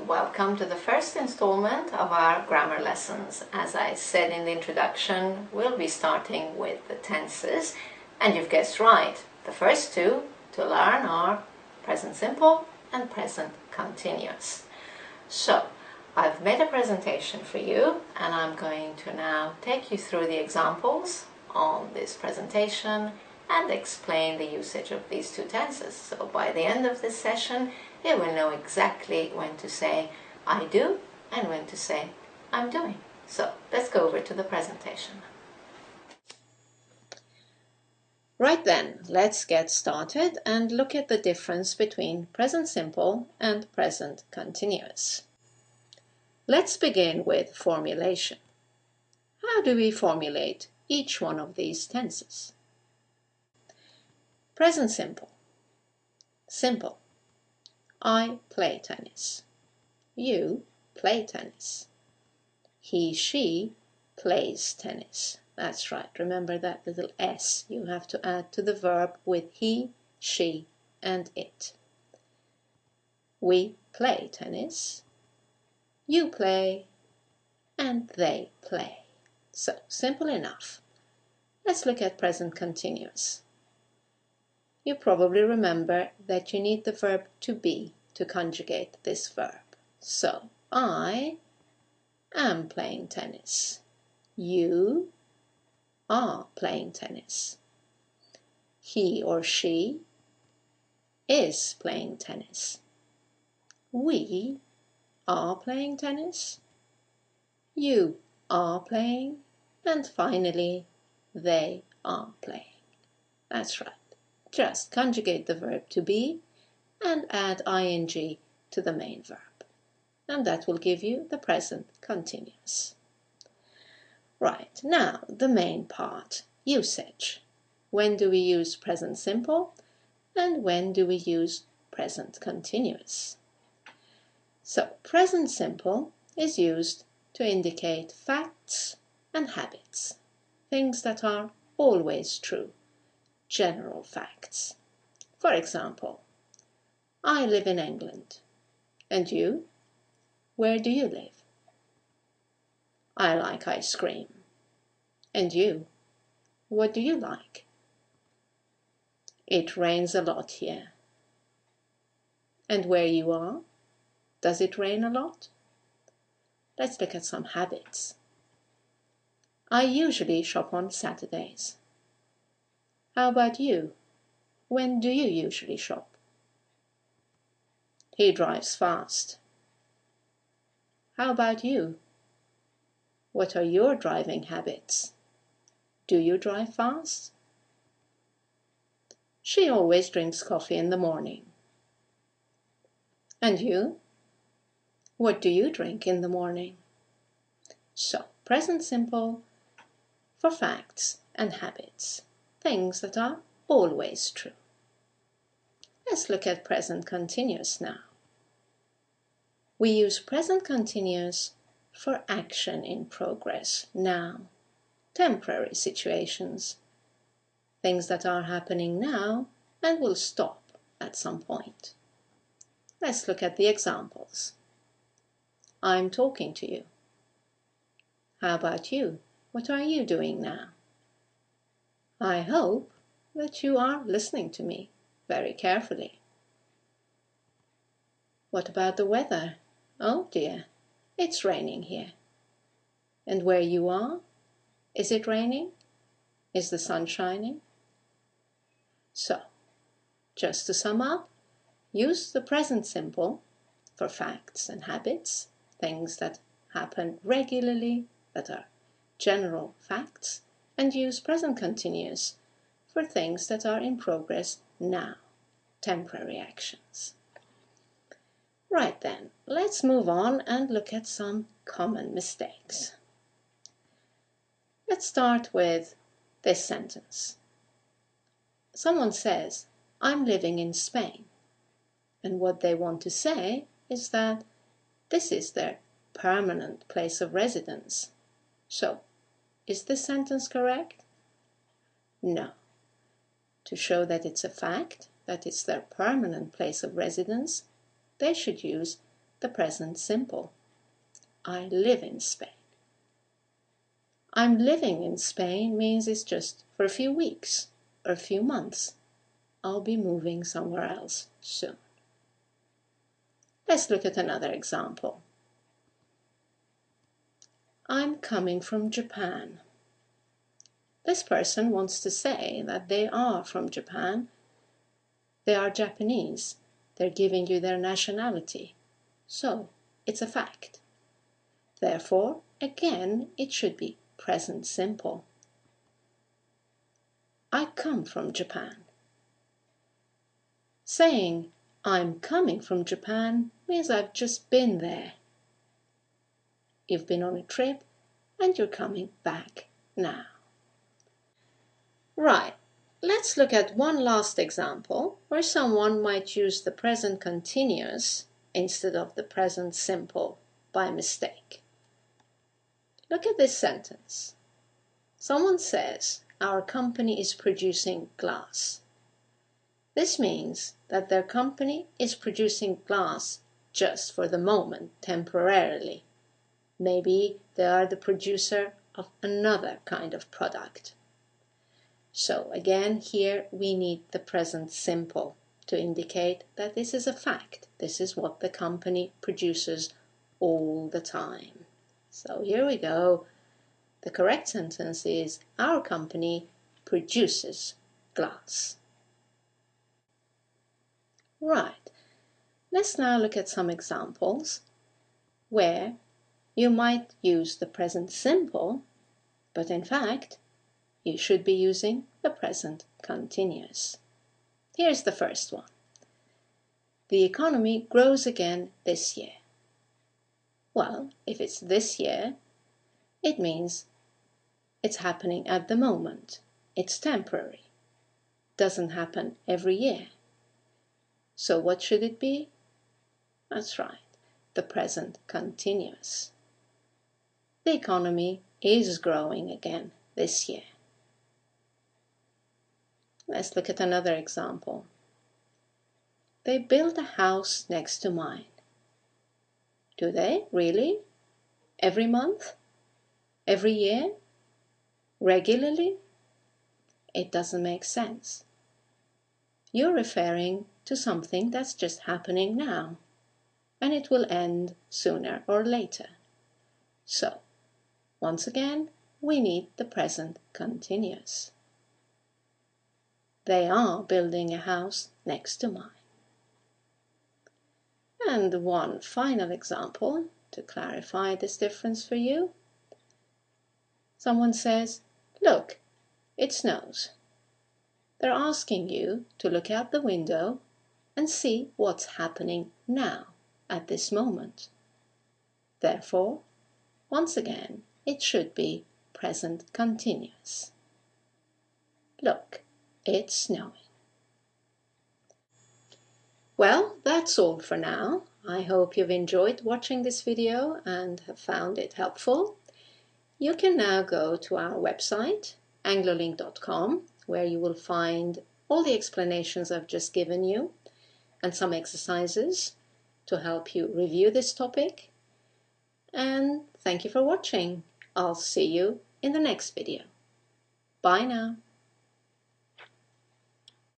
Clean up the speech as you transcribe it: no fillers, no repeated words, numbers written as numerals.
welcome to the first installment of our grammar lessons. As I said in the introduction, we'll be starting with the tenses, and you've guessed right. The first two to learn are present simple and present continuous. So, I've made a presentation for you, and I'm going to now take you through the examples on this presentation and explain the usage of these two tenses. So by the end of this session, you will know exactly when to say I do and when to say I'm doing. So let's go over to the presentation. Right then, let's get started and look at the difference between present simple and present continuous. Let's begin with formulation. How do we formulate each one of these tenses? Present simple. Simple. I play tennis. You play tennis. He, she plays tennis. That's right. Remember that little S you have to add to the verb with he, she, and it. We play tennis. You play. And they play. So, simple enough. Let's look at present continuous. You probably remember that you need the verb to be to conjugate this verb. So, I am playing tennis. You are playing tennis. He or she is playing tennis. We are playing tennis. You are playing. And finally, they are playing. That's right. Just conjugate the verb to be and add ing to the main verb. And that will give you the present continuous. Right, now the main part, usage. When do we use present simple and when do we use present continuous? So, present simple is used to indicate facts and habits, things that are always true. General facts. For example, I live in England. And you? Where do you live? I like ice cream. And you? What do you like? It rains a lot here. And where you are? Does it rain a lot? Let's look at some habits. I usually shop on Saturdays. How about you? When do you usually shop? He drives fast. How about you? What are your driving habits? Do you drive fast? She always drinks coffee in the morning. And you? What do you drink in the morning? So, present simple for facts and habits, things that are always true. Let's look at present continuous now. We use present continuous for action in progress now, temporary situations, things that are happening now and will stop at some point. Let's look at the examples. I'm talking to you. How about you? What are you doing now? I hope that you are listening to me very carefully. What about the weather? Oh dear, it's raining here. And where you are? Is it raining? Is the sun shining? So, just to sum up, use the present simple for facts and habits, things that happen regularly, that are general facts, and use present continuous for things that are in progress now, temporary actions. Right then, let's move on and look at some common mistakes. Let's start with this sentence. Someone says, I'm living in Spain. And what they want to say is that this is their permanent place of residence. So, is this sentence correct? No. To show that it's a fact, that it's their permanent place of residence, they should use the present simple. I live in Spain. I'm living in Spain means it's just for a few weeks or a few months. I'll be moving somewhere else soon. Let's look at another example. I'm coming from Japan. This person wants to say that they are from Japan. They are Japanese. They're giving you their nationality. So, it's a fact. Therefore, again, it should be present simple. I come from Japan. Saying I'm coming from Japan means I've just been there. You've been on a trip and you're coming back now. Right, let's look at one last example where someone might use the present continuous instead of the present simple by mistake. Look at this sentence. Someone says, our company is producing glass. This means that their company is producing glass just for the moment, temporarily. Maybe they are the producer of another kind of product. So again, here we need the present simple to indicate that this is a fact. This is what the company produces all the time. So here we go. The correct sentence is, our company produces glass. Right, let's now look at some examples where you might use the present simple, but in fact, you should be using the present continuous. Here's the first one. The economy grows again this year. Well, if it's this year, it means it's happening at the moment. It's temporary. Doesn't happen every year. So what should it be? That's right, the present continuous. The economy is growing again this year. Let's look at another example. They build a house next to mine. Do they? Really? Every month? Every year? Regularly? It doesn't make sense. You're referring to something that's just happening now, and it will end sooner or later. So, once again, we need the present continuous. They are building a house next to mine. And one final example to clarify this difference for you. Someone says, look, it snows. They're asking you to look out the window and see what's happening now, at this moment. Therefore, once again, it should be present continuous. Look, it's snowing. Well, that's all for now. I hope you've enjoyed watching this video and have found it helpful. You can now go to our website, anglolink.com, where you will find all the explanations I've just given you and some exercises to help you review this topic. And thank you for watching. I'll see you in the next video. Bye now.